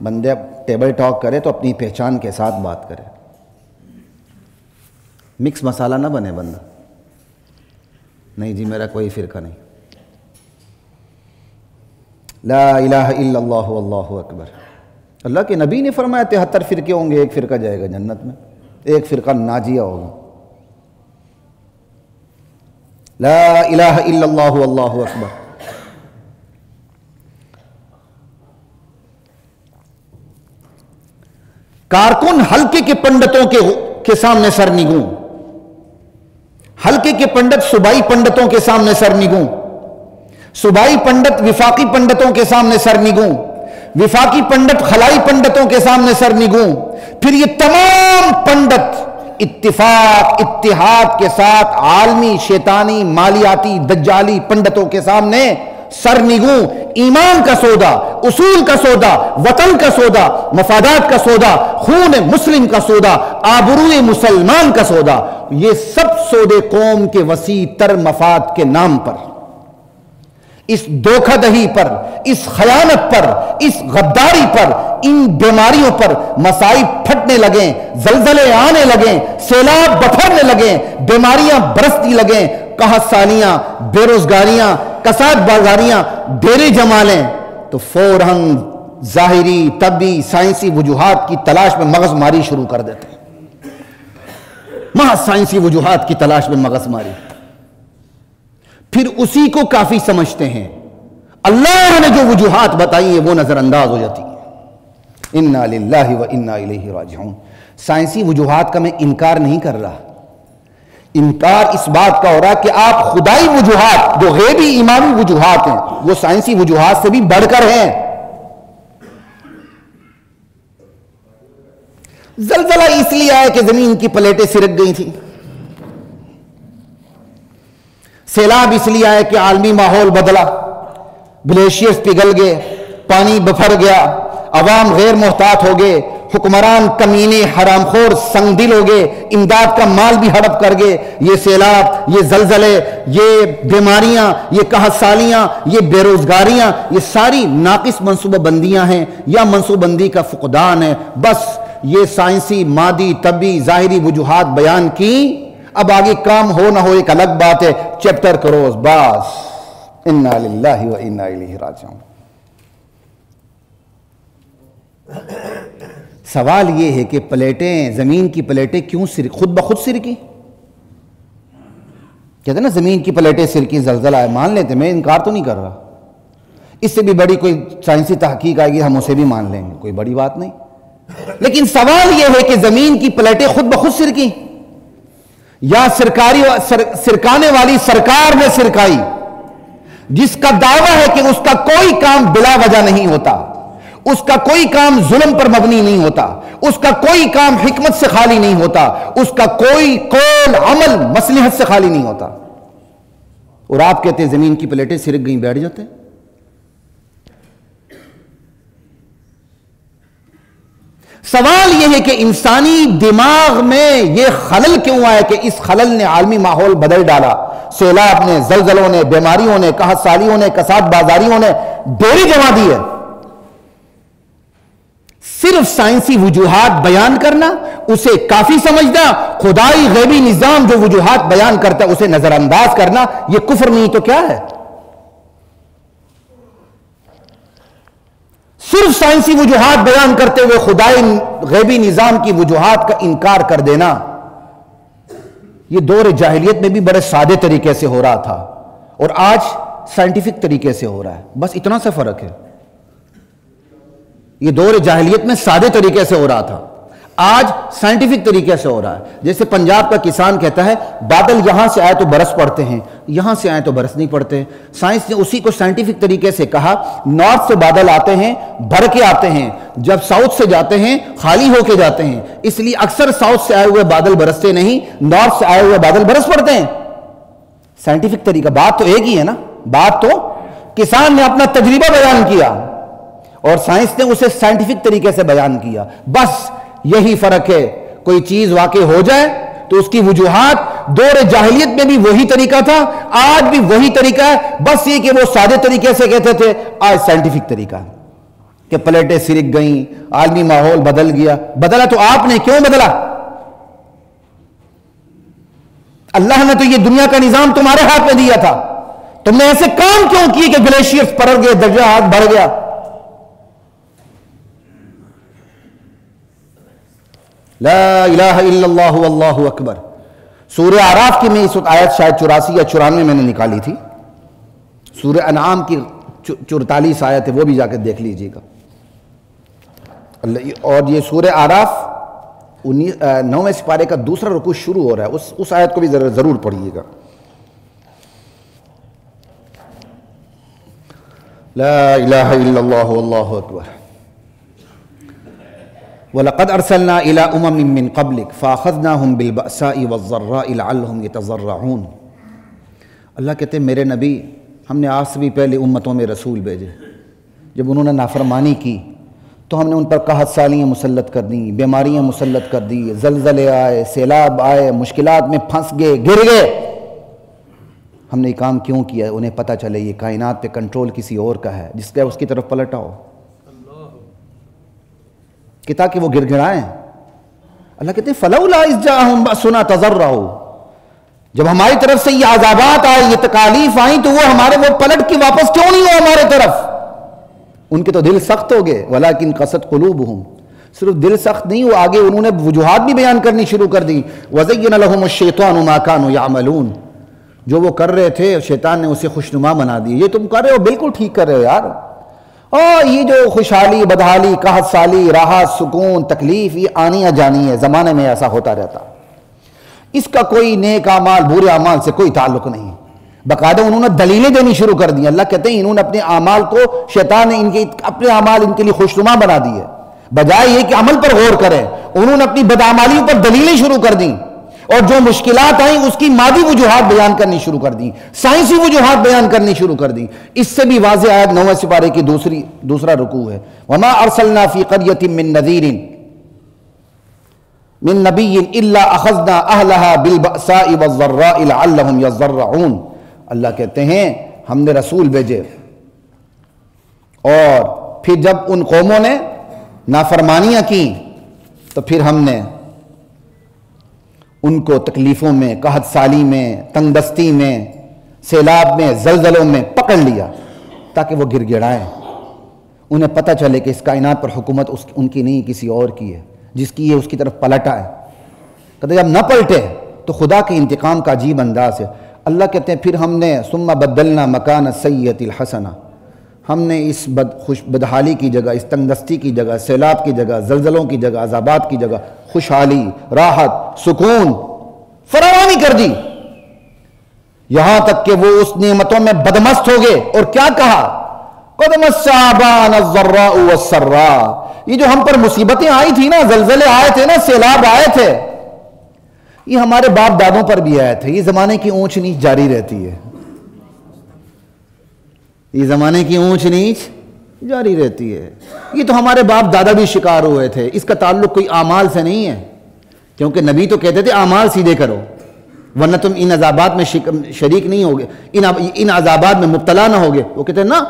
بندے ٹیبل ٹاک کرے تو اپنی پہچان کے ساتھ بات کرے، مکس مسالہ نہ بنے بندہ. نہیں جی میرا کوئی فرقہ نہیں. لا الہ الا اللہ واللہ اکبر. اللہ کے نبی نے فرمایا 73 فرقے ہوں گے، ایک فرقہ جائے گا جنت میں، ایک فرقہ ناجیہ ہوگا. لا الہ الا اللہ واللہ اکبر. کارکن حلقے کے پنڈتوں کے سامنے سرنگوں، حلقے کے پنڈت صوبائی پنڈتوں کے سامنے سرنگوں، صوبائی پنڈت وفاقی پنڈتوں کے سامنے سرنگوں، وفاقی پنڈت خلائی پنڈتوں کے سامنے سرنگوں. پھر یہ تمام پنڈت اتفاق اتحاد کے ساتھ عالمی شیطانی مالیاتی دجالی پنڈتوں کے سامنے سرنگوں. ایمان کا سودا، اصول کا سودا، وطن کا سودا، مفادات کا سودا، خون مسلم کا سودا، آبروئے مسلمان کا سودا، یہ سب سودے قوم کے وسیع تر مفاد کے نام پر، اس دھوکہ دہی پر، اس خیانت پر، اس غداری پر، ان بیماریوں پر مصائب پھٹنے لگیں، زلزلے آنے لگیں، سیلاب بکھرنے لگیں، بیماریاں برستی لگیں، قحط سالیاں، بے روزگاریاں، کساد بازاریاں ڈیرے جما لیں، تو فوراً ظاہری طبی سائنسی وجوہات کی تلاش میں مغز ماری شروع کر دیتے ہیں. محض سائنسی وجوہات کی تلاش میں مغز ماری، پھر اسی کو کافی سمجھتے ہیں. اللہ نے جو وجوہات بتائی ہیں وہ نظر انداز ہو جاتی ہیں. انا للہ و انا الیہ راجعون. سائنسی وجوہات کا میں انکار نہیں کر رہا، انکار اس بات کا ہو رہا کہ آپ خدائی وجوہات جو غیبی ایمانی وجوہات ہیں وہ سائنسی وجوہات سے بھی بڑھ کر ہیں. زلزلہ اس لیے آیا کہ زمین کی پلیٹیں سرک گئی تھیں، سیلاب اس لیے آیا کہ عالمی ماحول بدلا، گلیشیئرز پگھل گئے، پانی بفر گیا، عوام غیر محتاط ہو گئے، حکمران کمینے حرام خور سنگ دل ہو گئے، امداد کا مال بھی ہڑپ کر گئے۔ یہ سیلاب، یہ زلزلے، یہ بیماریاں، یہ قحط سالیاں، یہ بے روزگاریاں، یہ ساری ناقص منصوبہ بندیاں ہیں یا منصوبہ بندی کا فقدان ہے۔ بس یہ سائنسی، مادی، طبی، ظاہری وجوہات بیان کی، اب آگے کام ہو نہ ہو ایک الگ بات ہے، چیپٹر کروز بس۔ انا للہ و انا الیہ راجعون۔ سوال یہ ہے کہ پلیٹیں، زمین کی پلیٹیں کیوں خود بخود سرکی؟ کہتے ہیں نا زمین کی پلیٹیں سرکی، زلزلہ ہے، مان لیتے، میں انکار تو نہیں کر رہا، اس سے بھی بڑی کوئی سائنسی تحقیق آئے گی ہم اسے بھی مان لیں گے، کوئی بڑی بات نہیں۔ لیکن سوال یہ ہے کہ زمین کی پلیٹیں خود بخود سرکی یا سرکانے والی سرکار نے سرکائی، جس کا دعویٰ ہے کہ اس کا کوئی کام بلا وجہ نہیں ہوتا، اس کا کوئی کام ظلم پر مبنی نہیں ہوتا، اس کا کوئی کام حکمت سے خالی نہیں ہوتا، اس کا کوئی قول عمل مصلحت سے خالی نہیں ہوتا، اور آپ کہتے ہیں زمین کی پلیٹیں سرک گئیں، بیٹھ جاتے ہیں۔ سوال یہ ہے کہ انسانی دماغ میں یہ خلل کیوں آیا کہ اس خلل نے عالمی ماحول بدل ڈالا؟ سیلاب نے، زلزلوں نے، بیماریوں نے، قحط سالیوں نے، کساد بازاریوں نے ڈوری جما دی ہے۔ صرف سائنسی وجوہات بیان کرنا، اسے کافی سمجھنا، خدائی غیبی نظام جو وجوہات بیان کرتا ہے اسے نظر انداز کرنا، یہ کفر نہیں تو کیا ہے؟ صرف سائنسی وجوہات بیان کرتے ہوئے خدائی غیبی نظام کی وجوہات کا انکار کر دینا، یہ دور جاہلیت میں بھی بڑے سادے طریقے سے ہو رہا تھا، اور آج سائنٹیفک طریقے سے ہو رہا ہے، بس اتنا سا فرق ہے۔ یہ دور جاہلیت میں سادے طریقے سے ہو رہا تھا، آج سائنٹیفک طریقے سے ہو رہا ہے۔ جیسے پنجاب کا کسان کہتا ہے بادل یہاں سے آئے تو برس پڑتے ہیں، یہاں سے آئے تو برس نہیں پڑتے۔ سائنس نے اسی کو سائنٹیفک طریقے سے کہا، نارتھ سے بادل آتے ہیں بھر کے آتے ہیں، جب ساؤتھ سے جاتے ہیں خالی ہو کے جاتے ہیں، اس لیے اکثر ساؤتھ سے آئے ہوئے بادل برستے نہیں، نارتھ سے آئے ہوئے بادل برس پڑتے ہیں۔ سائنٹیفک طریقہ، بات تو ایک ہی ہے نا، بات تو کسان نے اپنا تجربہ بیان کیا اور سائنس نے اسے سائنٹیفک طریقے سے بیان کیا، بس یہی فرق ہے۔ کوئی چیز واقع ہو جائے تو اس کی وجوہات دور جاہلیت میں بھی وہی طریقہ تھا، آج بھی وہی طریقہ ہے، بس یہ کہ وہ سادے طریقے سے کہتے تھے، آج سائنٹیفک طریقہ ہے کہ پلیٹیں سرک گئیں، عالمی ماحول بدل گیا۔ بدلا تو آپ نے، کیوں بدلا؟ اللہ نے تو یہ دنیا کا نظام تمہارے ہاتھ میں دیا تھا، تم نے ایسے کام کیوں کیے کہ گلیشیئرز پڑ گئے، درجہ حرارت بڑھ گیا؟ لا الہ الا اللہ واللہ اکبر۔ سورہ اعراف کی میں اس وقت آیت شاید 84 یا 94 میں نے نکالی تھی، سورہ انعام کی 44 آیت ہے، وہ بھی جا کے دیکھ لیجئے گا۔ اور یہ سورہ اعراف 9ویں سپارے کا دوسرا رکوع شروع ہو رہا ہے، اس آیت کو بھی ضرور پڑھیے گا۔ لا الہ الا اللہ واللہ اکبر۔ وَلَقَدْ أَرْسَلْنَا إِلَىٰ أُمَمٍ مِّن قَبْلِكَ فَأَخَذْنَاهُمْ بِالْبَأْسَاءِ وَالضَّرَّاءِ لَعَلَّهُمْ يَتَضَرَّعُونَ۔ اللہ کہتے ہیں میرے نبی، ہم نے آج سے بھی پہلے امتوں میں رسول بھیجے، جب انہوں نے نافرمانی کی تو ہم نے ان پر قحط سالیاں مسلط کر دیں، بیماریاں مسلط کر دی، زلزلے آئے، سیلاب آئے، مشکلات میں پھنس گئے، گر گئے۔ ہم نے یہ کام کیوں کیا؟ انہیں پتہ چلے یہ کائنات پہ کنٹرول کسی اور کا ہے، جس کا اس کی طرف پلٹ آؤ، کہ تاکہ وہ گر گڑائیں۔ اللہ کہتے ہیں فَلَوْلَا إِذْ جَاءَهُمْ بَأْسُنَا تَضَرَّعُوا، جب ہماری طرف سے یہ عذابات آئے، یہ تکالیف آئیں، تو وہ پلٹ کے واپس کیوں نہیں ہوا ہمارے طرف؟ ان کے تو دل سخت ہو گئے، وَلَكِنْ قَسَتْ قُلُوبُهُمْ، صرف دل سخت نہیں ہوا، آگے انہوں نے وجوہات بھی بیان کرنی شروع کر دی۔ وَزَيَّنَ لَهُمُ الشَّيْطَانُ مَا كَانُوا يَعْمَلُونَ، جو وہ کر رہے تھے شیطان نے اسے خوشنما بنا دی، یہ تم کر رہے ہو بالکل ٹھیک کر رہے ہو یار، اور یہ جو خوشحالی، بدحالی، قحط سالی، راحت، سکون، تکلیف، یہ آنی یا جانی ہے، زمانے میں ایسا ہوتا رہتا، اس کا کوئی نیک اعمال برے اعمال سے کوئی تعلق نہیں۔ باقاعدہ انہوں نے دلیلیں دینی شروع کر دی۔ اللہ کہتے ہیں انہوں نے اپنے اعمال کو، شیطان نے اپنے اعمال ان کے لیے خوشنما بنا دی ہے، بجائے یہ کہ عمل پر غور کریں، انہوں نے اپنی بدعمالیوں پر دلیلیں شروع کر دیں، اور جو مشکلات آئیں اس کی مادی وجوہات بیان کرنی شروع کر دیں، سائنسی وجوہات بیان کرنی شروع کر دیں۔ اس سے بھی واضح آیت 9 سپارے کی دوسرا رکوع ہے، وَمَا أَرْسَلْنَا فِي قَرْيَةٍ مِّن نَذِيرٍ مِّن نَبِيٍّ إِلَّا أَخَذْنَا أَهْلَهَا بِالْبَأْسَاءِ وَالضَّرَّاءِ لَعَلَّهُمْ يَضَّرَّعُونَ۔ اللہ کہتے ہیں ہم نے رسول بھیجے، اور پھر جب ان قوموں نے نافرمانیاں کی تو پھر ہم نے ان کو تکلیفوں میں، قحط سالی میں، تنگ دستی میں، سیلاب میں، زلزلوں میں پکڑ لیا تاکہ وہ گر گڑائیں، انہیں پتہ چلے کہ اس کائنات پر حکومت ان کی نہیں کسی اور کی ہے، جس کی ہے اس کی طرف پلٹا ہے۔ کہتے جب نہ پلٹے تو خدا کے انتقام کا عجیب انداز ہے۔ اللہ کہتے ہیں پھر ہم نے ثم بدلنا مکان السیئۃ الحسنہ، ہم نے اس بدحالی کی جگہ، اس تنگ دستی کی جگہ، سیلاب کی جگہ، زلزلوں کی جگہ، عذابات کی جگہ خوشحالی، راحت، سکون فراوانی کر دی، یہاں تک کہ وہ اس نعمتوں میں بدمست ہو گئے۔ اور کیا کہا؟ قد مس آبانا الضراء والسراء، یہ جو ہم پر مصیبتیں آئی تھی نا، زلزلے آئے تھے نا، سیلاب آئے تھے، یہ ہمارے باپ دادوں پر بھی آئے تھے۔ یہ زمانے کی اونچ نیچ جاری رہتی ہے، یہ زمانے کی اونچ نیچ جاری رہتی ہے۔ یہ تو ہمارے باپ دادا بھی شکار ہوئے تھے، اس کا تعلق کوئی اعمال سے نہیں ہے، کیونکہ نبی تو کہتے تھے اعمال سیدھے کرو ورنہ تم ان عذابات میں شریک نہیں ہوگے، ان عذابات میں مبتلا نہ ہوگے۔ وہ کہتے ہیں نا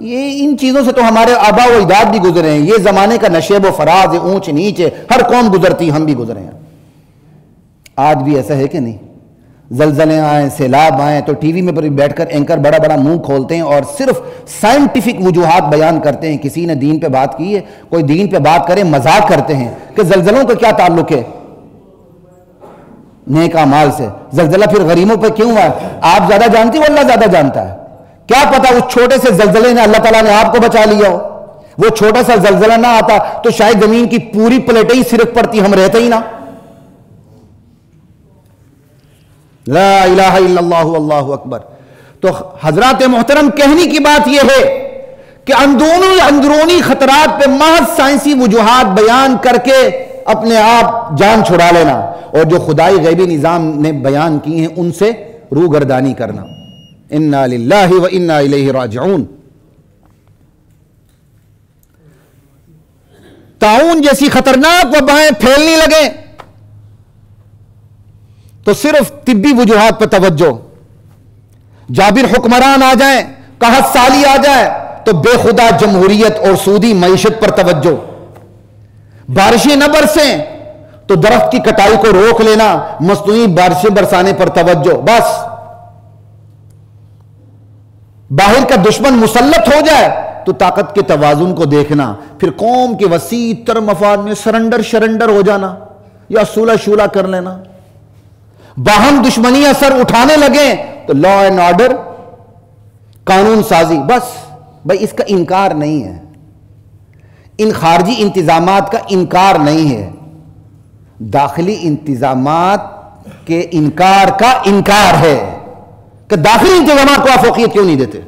یہ ان چیزوں سے تو ہمارے آبا و اجداد بھی گزرے ہیں، یہ زمانے کا نشیب و فراز ہے، اونچ نیچ ہے، ہر قوم گزرتی، ہم بھی گزرے ہیں۔ آج بھی ایسا ہے کہ نہیں؟ زلزلے آئیں، سیلاب آئیں تو ٹی وی میں بیٹھ کر اینکر بڑا بڑا منہ کھولتے ہیں اور صرف سائنٹیفک وجوہات بیان کرتے ہیں۔ کسی نے دین پہ بات کی ہے، کوئی دین پہ بات کرے مذاق کرتے ہیں کہ زلزلوں کا کیا تعلق ہے نیک اعمال سے، زلزلہ پھر غریبوں پہ کیوں ہوا ہے؟ آپ زیادہ جانتی ہو، اللہ زیادہ جانتا ہے۔ کیا پتا اس چھوٹے سے زلزلے نے اللہ تعالیٰ نے آپ کو بچا لیا ہو، وہ چھوٹا سا زلزلہ نہ آتا تو شاید زمین کی پوری پلیٹیں ہی صرف پڑتی، ہم رہتے ہی نہ۔ لا الہ الا اللہ واللہ اکبر۔ تو حضرات محترم، کہنے کی بات یہ ہے کہ اندرونی خطرات پہ محض سائنسی وجوہات بیان کر کے اپنے آپ جان چھڑا لینا، اور جو خدائی غیبی نظام نے بیان کی ہیں ان سے روگردانی کرنا۔ انا للہ و انا الیہ راجعون۔ طاعون جیسی خطرناک وبائیں پھیلنے لگے تو صرف طبی وجوہات پر توجہ، جابر حکمران آ جائیں، قحط سالی آ جائے تو بے خدا جمہوریت اور سودی معیشت پر توجہ، بارشیں نہ برسیں تو درخت کی کٹائی کو روک لینا، مصنوعی بارشیں برسانے پر توجہ، بس باہر کا دشمن مسلط ہو جائے تو طاقت کے توازن کو دیکھنا، پھر قوم کے وسیع تر مفاد میں سرنڈر ہو جانا یا صلح شولہ کر لینا۔ باہم دشمنیاں سر اٹھانے لگیں تو لا اینڈ آرڈر، قانون سازی، بس بھائی اس کا انکار نہیں ہے، ان خارجی انتظامات کا انکار نہیں ہے، داخلی انتظامات کے انکار کا انکار ہے کہ داخلی انتظامات کو آپ فوقیت کیوں نہیں دیتے۔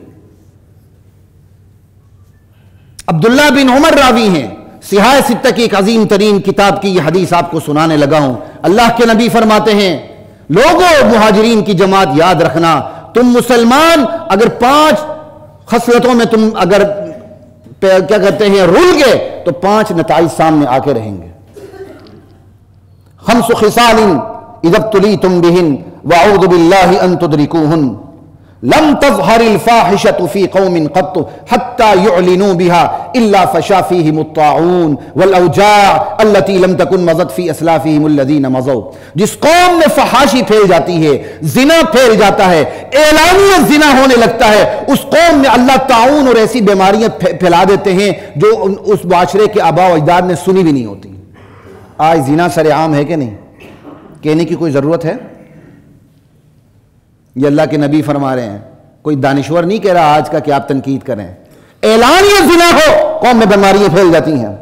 عبداللہ بن عمر راوی ہیں، سیاہ ستہ کی ایک عظیم ترین کتاب کی یہ حدیث آپ کو سنانے لگا ہوں۔ اللہ کے نبی فرماتے ہیں، لوگوں مہاجرین کی جماعت یاد رکھنا، تم مسلمان اگر 5 خصلتوں میں تم اگر کیا کہتے ہیں رول گئے تو 5 نتائج سامنے آ کے رہیں گے۔ 5 خصال اذا ابتلیتم بہن واعوذ باللہ ان تدرکوہن، لم تظہر الفاحشۃ فی قوم قط حتی یعلنوا بها الا فشا فیہم الطاعون والاوجاع التي لم تکن مضت فی اسلافہم الذین مضوا۔ جس قوم میں فحاشی پھیل جاتی ہے، زنا پھیل جاتا ہے، اعلانیہ زنا ہونے لگتا ہے، اس قوم میں اللہ طاعون اور ایسی بیماریاں پھیلا دیتے ہیں جو اس معاشرے کے آباء و اجداد نے سنی بھی نہیں ہوتی۔ آج زنا سر عام ہے کہ نہیں؟ کہنے کی کوئی ضرورت ہے؟ یہ اللہ کے نبی فرما رہے ہیں، کوئی دانشور نہیں کہہ رہا آج کا کہ آپ تنقید کریں۔ اعلانیہ زنا ہو، قوم میں بیماریاں پھیل جاتی ہیں۔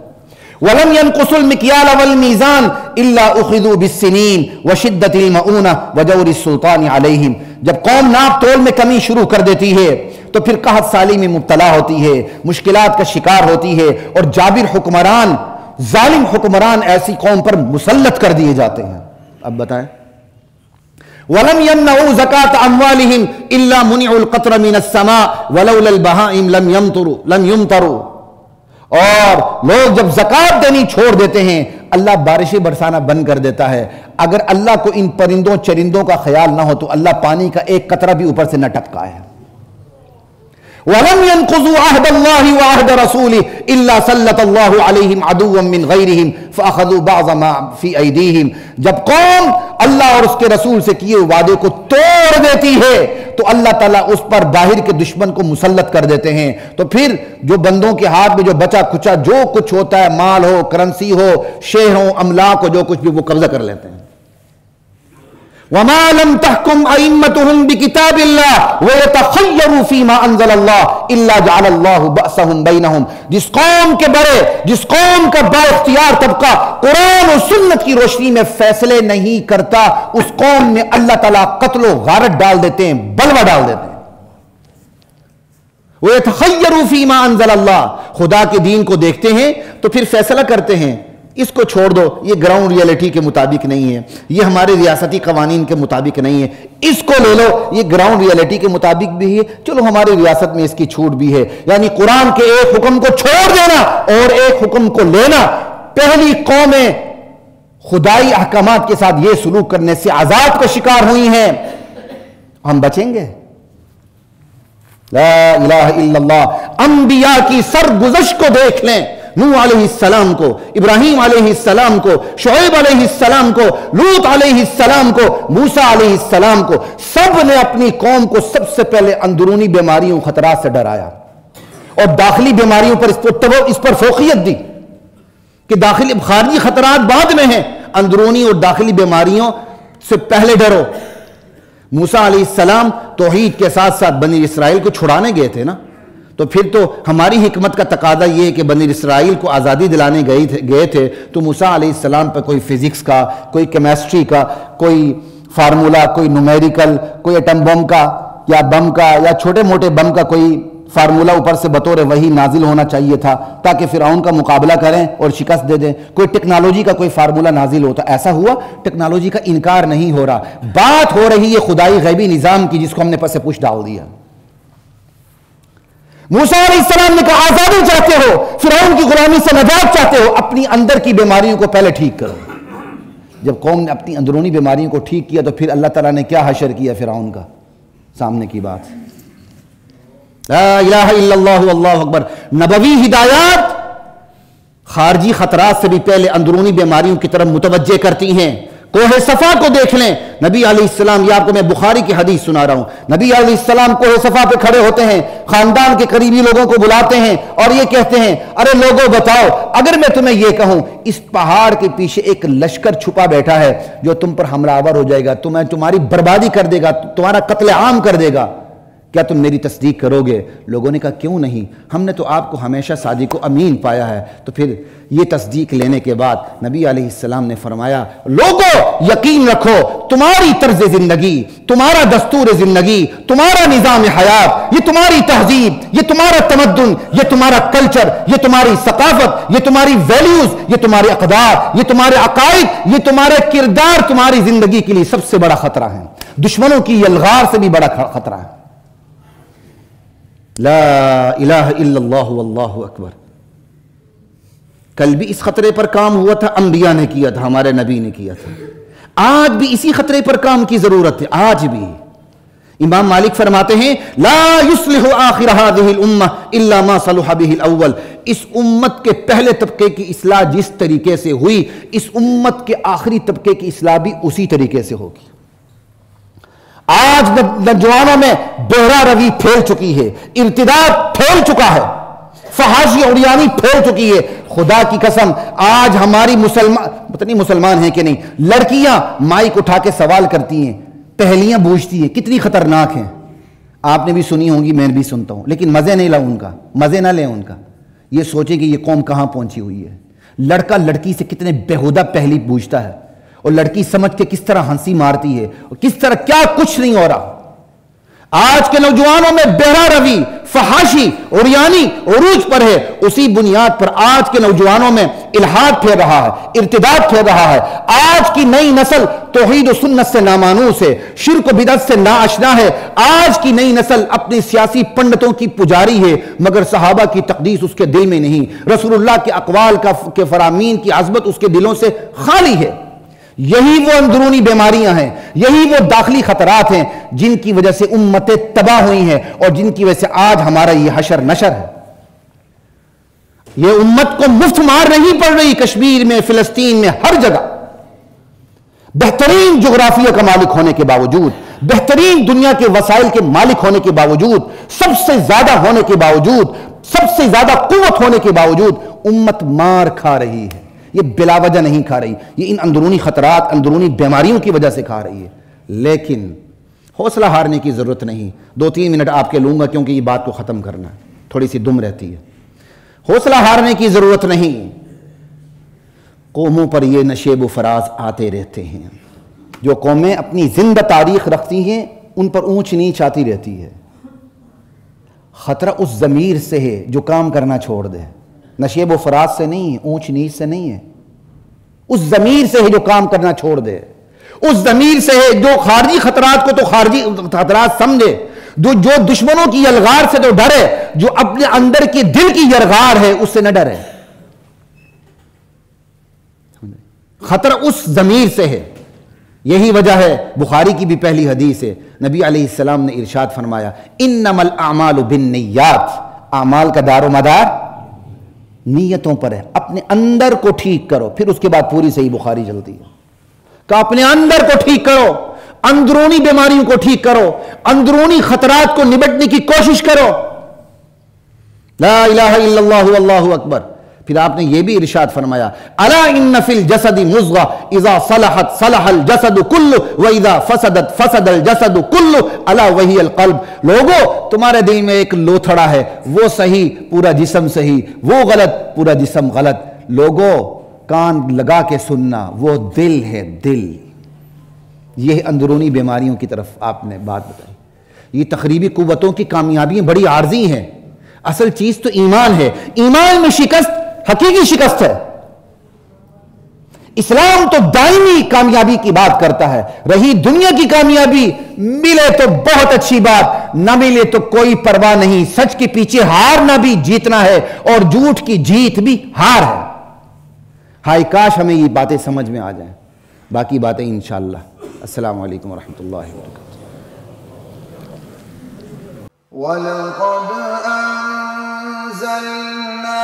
وَلَمْ يَنْقُصُوا الْمِكْيَالَ وَالْمِيزَانَ إِلَّا أُخِذُوا بِالسِّنِينَ وَشِدَّةِ الْمَؤُونَةِ وَجَوْرِ السُّلْطَانِ عَلَيْهِمْ۔ جب قوم ناپ تول میں کمی شروع کر دیتی ہے تو پھر قحط سالی میں مبتلا ہوتی ہے، مشکلات کا شکار ہوتی ہے، اور جابر حکمران ظالم حکمران ایسی قوم پر مسلط کر دیے جاتے ہیں. اب بتائیں وَلَمْ يَمْنَعُوا زَكَاةَ أَمْوَالِهِمْ إِلَّا مُنِعُوا الْقَطْرَ مِنَ السَّمَاءِ وَلَوْلَا الْبَهَائِمْ لَمْ يُمْطَرُوا. اور لوگ جب زکوٰۃ دینی چھوڑ دیتے ہیں اللہ بارشیں برسانا بند کر دیتا ہے. اگر اللہ کو ان پرندوں چرندوں کا خیال نہ ہو تو اللہ پانی کا ایک قطرہ بھی اوپر سے نہ ٹپکا ہے. وَلَمْ يَنْقُضُوا عَهْدَ اللَّهِ وَعَهْدَ رَسُولِهِ إِلَّا سَلَّطَ اللَّهُ عَلَيْهِمْ عَدُوًّا مِّنْ غَيْرِهِمْ فَأَخَذُوا بَعْضَ مَا فِي أَيْدِيهِمْ. جب قوم اللہ اور اس کے رسول سے کیے وعدے کو توڑ دیتی ہے تو اللہ تعالیٰ اس پر باہر کے دشمن کو مسلط کر دیتے ہیں. تو پھر جو بندوں کے ہاتھ میں جو بچا کچا جو کچھ ہوتا ہے، مال ہو، کرنسی ہو، شے ہو، املاک ہو، جو کچھ بھی، وہ قبضہ کر لیتے ہیں. وَمَا لَمْ تَحْكُمْ أَئِمَّتُهُمْ بِكِتَابِ اللَّهِ وَيَتَخَيَّرُوا فِي مَا أَنزَلَ اللَّهُ إِلَّا جَعَلَ اللَّهُ بَأْسَهُمْ بَيْنَهُمْ. جس قوم کے بڑے، جس قوم کا با اختیار طبقہ قرآن و سنت کی روشنی میں فیصلے نہیں کرتا، اس قوم میں اللہ تعالیٰ قتل و غارت ڈال دیتے ہیں، بلوہ ڈال دیتے ہیں. وَيَتَخَيَّرُوا فِي مَا أَنزَلَ اللَّهُ. خدا کے دین کو دیکھتے ہیں تو پھر فیصلہ کرتے ہیں اس کو چھوڑ دو، یہ گراؤنڈ ریئلٹی کے مطابق نہیں ہے، یہ ہمارے ریاستی قوانین کے مطابق نہیں ہے. اس کو لے لو، یہ گراؤنڈ ریئلٹی کے مطابق بھی ہے، چلو ہماری ریاست میں اس کی چھوٹ بھی ہے. یعنی قرآن کے ایک حکم کو چھوڑ دینا اور ایک حکم کو لینا. پہلی قومیں خدائی احکامات کے ساتھ یہ سلوک کرنے سے عذاب کا شکار ہوئی ہیں. ہم بچیں گے؟ لا الہ الا اللہ. انبیاء کی سرگزشت کو دیکھ لیں، نوح علیہ السلام کو، ابراہیم علیہ السلام کو، شعیب علیہ السلام کو، لوط علیہ السلام کو، موسیٰ علیہ السلام کو، سب نے اپنی قوم کو سب سے پہلے اندرونی بیماریوں خطرات سے ڈرایا اور داخلی بیماریوں پر اس پر فوقیت دی کہ داخلی خارجی خطرات بعد میں ہیں، اندرونی اور داخلی بیماریوں سے پہلے ڈرو. موسیٰ علیہ السلام توحید کے ساتھ ساتھ بنی اسرائیل کو چھڑانے گئے تھے نا، تو پھر تو ہماری حکمت کا تقاضا یہ ہے کہ بنی اسرائیل کو آزادی دلانے گئے تھے تو موسیٰ علیہ السلام پر کوئی فزکس کا، کوئی کیمسٹری کا، کوئی فارمولا، کوئی نومیریکل، کوئی ایٹم بم کا یا بم کا یا چھوٹے موٹے بم کا کوئی فارمولا اوپر سے بطور وحی نازل ہونا چاہیے تھا تاکہ فرعون کا مقابلہ کریں اور شکست دے دیں. کوئی ٹیکنالوجی کا کوئی فارمولا نازل ہوتا. ایسا ہوا؟ ٹیکنالوجی کا انکار نہیں ہو رہا، بات ہو رہی ہے خدائی غیبی نظام کی جس کو ہم نے پس پوش ڈال دیا. موسیٰ علیہ السلام نے کہا آزادی چاہتے ہو، فرعون کی غلامی سے نجات چاہتے ہو، اپنی اندر کی بیماریوں کو پہلے ٹھیک کرو. جب قوم نے اپنی اندرونی بیماریوں کو ٹھیک کیا تو پھر اللہ تعالیٰ نے کیا حشر کیا فرعون کا؟ سامنے کی بات. لا الہ الا اللہ واللہ اکبر. نبوی ہدایات خارجی خطرات سے بھی پہلے اندرونی بیماریوں کی طرف متوجہ کرتی ہیں. کوہ صفا کو دیکھ لیں، نبی علیہ السلام، یہ آپ کو میں بخاری کی حدیث سنا رہا ہوں، نبی علیہ السلام کوہ صفا پہ کھڑے ہوتے ہیں، خاندان کے قریبی لوگوں کو بلاتے ہیں اور یہ کہتے ہیں ارے لوگوں بتاؤ، اگر میں تمہیں یہ کہوں اس پہاڑ کے پیچھے ایک لشکر چھپا بیٹھا ہے جو تم پر حملہ آور ہو جائے گا، تمہاری بربادی کر دے گا، تمہارا قتل عام کر دے گا، کیا تم میری تصدیق کرو گے؟ لوگوں نے کہا کیوں نہیں، ہم نے تو آپ کو ہمیشہ صادق و امین پایا ہے. تو پھر یہ تصدیق لینے کے بعد نبی علیہ السلام نے فرمایا لوگوں یقین رکھو تمہاری طرز زندگی، تمہارا دستور زندگی، تمہارا نظام حیات، یہ تمہاری تہذیب، یہ تمہارا تمدن، یہ تمہارا کلچر، یہ تمہاری ثقافت، یہ تمہاری ویلیوز، یہ تمہارے اقدار، یہ تمہارے عقائد، یہ تمہارے کردار تمہاری زندگی کے لیے سب سے بڑا خطرہ ہے. دشمنوں کی یلغار سے بھی بڑا خطرہ ہے. لا الہ الا اللہ واللہ اکبر. کل بھی اس خطرے پر کام ہوا تھا، انبیاء نے کیا تھا، ہمارے نبی نے کیا تھا. آج بھی اسی خطرے پر کام کی ضرورت ہے. آج بھی امام مالک فرماتے ہیں لا یصلح آخر هذه الامہ الا ما صلح به الاول. اس امت کے پہلے طبقے کی اصلاح جس طریقے سے ہوئی، اس امت کے آخری طبقے کی اصلاح بھی اسی طریقے سے ہوگی. آج نوجوانوں میں بہرا روی پھیل چکی ہے، ارتداد پھیل چکا ہے، فحاشی عریانی پھیل چکی ہے. خدا کی قسم آج ہماری پتہ نہیں مسلمان ہیں کہ نہیں، لڑکیاں مائک اٹھا کے سوال کرتی ہیں، پہلیاں بوجھتی ہیں، کتنی خطرناک ہیں. آپ نے بھی سنی ہوں گی، میں بھی سنتا ہوں، لیکن مزے نہیں لاؤں ان کا، مزے نہ لیں ان کا. یہ سوچے کہ یہ قوم کہاں پہنچی ہوئی ہے. لڑکا لڑکی سے کتنے بےہودہ پہلی پوچھتا ہے اور لڑکی سمجھ کے کس طرح ہنسی مارتی ہے اور کس طرح کیا کچھ نہیں ہو رہا. آج کے نوجوانوں میں بہرا روی، فحاشی، عریانی عروج پر ہے. اسی بنیاد پر آج کے نوجوانوں میں الحاد پھیر رہا ہے، ارتداد پھیر رہا ہے. آج کی نئی نسل توحید و سنت سے نامانوس ہے، شرک و بدعت سے ناآشنا ہے. آج کی نئی نسل اپنی سیاسی پنڈتوں کی پجاری ہے، مگر صحابہ کی تقدیس اس کے دل میں نہیں، رسول اللہ کے اقوال کے فرامین کی عظمت اس کے دلوں سے خالی ہے. یہی وہ اندرونی بیماریاں ہیں، یہی وہ داخلی خطرات ہیں جن کی وجہ سے امتیں تباہ ہوئی ہیں اور جن کی وجہ سے آج ہمارا یہ حشر نشر ہے. یہ امت کو مفت مار نہیں پڑ رہی. کشمیر میں، فلسطین میں، ہر جگہ بہترین جغرافیہ کا مالک ہونے کے باوجود، بہترین دنیا کے وسائل کے مالک ہونے کے باوجود، سب سے زیادہ ہونے کے باوجود، سب سے زیادہ قوت ہونے کے باوجود امت مار کھا رہی ہے. یہ بلا وجہ نہیں کھا رہی، یہ ان اندرونی خطرات، اندرونی بیماریوں کی وجہ سے کھا رہی ہے. لیکن حوصلہ ہارنے کی ضرورت نہیں. 2-3 منٹ آپ کے لوں گا کیونکہ یہ بات کو ختم کرنا ہے، تھوڑی سی دم رہتی ہے. حوصلہ ہارنے کی ضرورت نہیں. قوموں پر یہ نشیب و فراز آتے رہتے ہیں. جو قومیں اپنی زندہ تاریخ رکھتی ہیں ان پر اونچ نیچ آتی رہتی ہے. خطرہ اس ضمیر سے ہے جو کام کرنا چھوڑ دے. نشیب و فراز سے نہیں ہے، اونچ نیچ سے نہیں ہے. اس ضمیر سے ہے جو کام کرنا چھوڑ دے. اس ضمیر سے ہے جو خارجی خطرات کو تو خارجی خطرات سمجھے، جو دشمنوں کی یلغار سے تو ڈرے، جو اپنے اندر کے دل کی یلغار ہے اس سے نہ ڈرے. خطرہ اس ضمیر سے ہے. یہی وجہ ہے بخاری کی بھی پہلی حدیث ہے، نبی علیہ السلام نے ارشاد فرمایا انما الاعمال بالنیات. اعمال کا دار و مدار نیتوں پر ہے. اپنے اندر کو ٹھیک کرو، پھر اس کے بعد پوری صحیح بخاری چلتی ہے کہ اپنے اندر کو ٹھیک کرو، اندرونی بیماریوں کو ٹھیک کرو، اندرونی خطرات کو نبٹنے کی کوشش کرو. لا الہ الا اللہ واللہ اکبر. پھر آپ نے یہ بھی ارشاد فرمایا الا ان فی الجسد مضغہ اذا صلحت صلح الجسد کلہ واذا فسدت فسد الجسد کلہ الا وہی القلب. لوگو تمہارے دل میں ایک لوتھڑا ہے، وہ صحیح پورا جسم صحیح، وہ غلط پورا جسم غلط. لوگو کان لگا کے سننا، وہ دل ہے دل. یہ اندرونی بیماریوں کی طرف آپ نے بات بتائی. یہ تخریبی قوتوں کی کامیابیاں بڑی عارضی ہیں. اصل چیز تو ایمان ہے. ایمان میں شکست حقیقی شکست ہے. اسلام تو دائمی کامیابی کی بات کرتا ہے. رہی دنیا کی کامیابی، ملے تو بہت اچھی بات، نہ ملے تو کوئی پرواہ نہیں. سچ کے پیچھے ہارنا بھی جیتنا ہے اور جھوٹ کی جیت بھی ہار ہے. ہائے کاش ہمیں یہ باتیں سمجھ میں آ جائیں. باقی باتیں انشاءاللہ. السلام علیکم ورحمۃ اللہ وبرکاتہ. وَلَقَدْ أَنزَلْنَا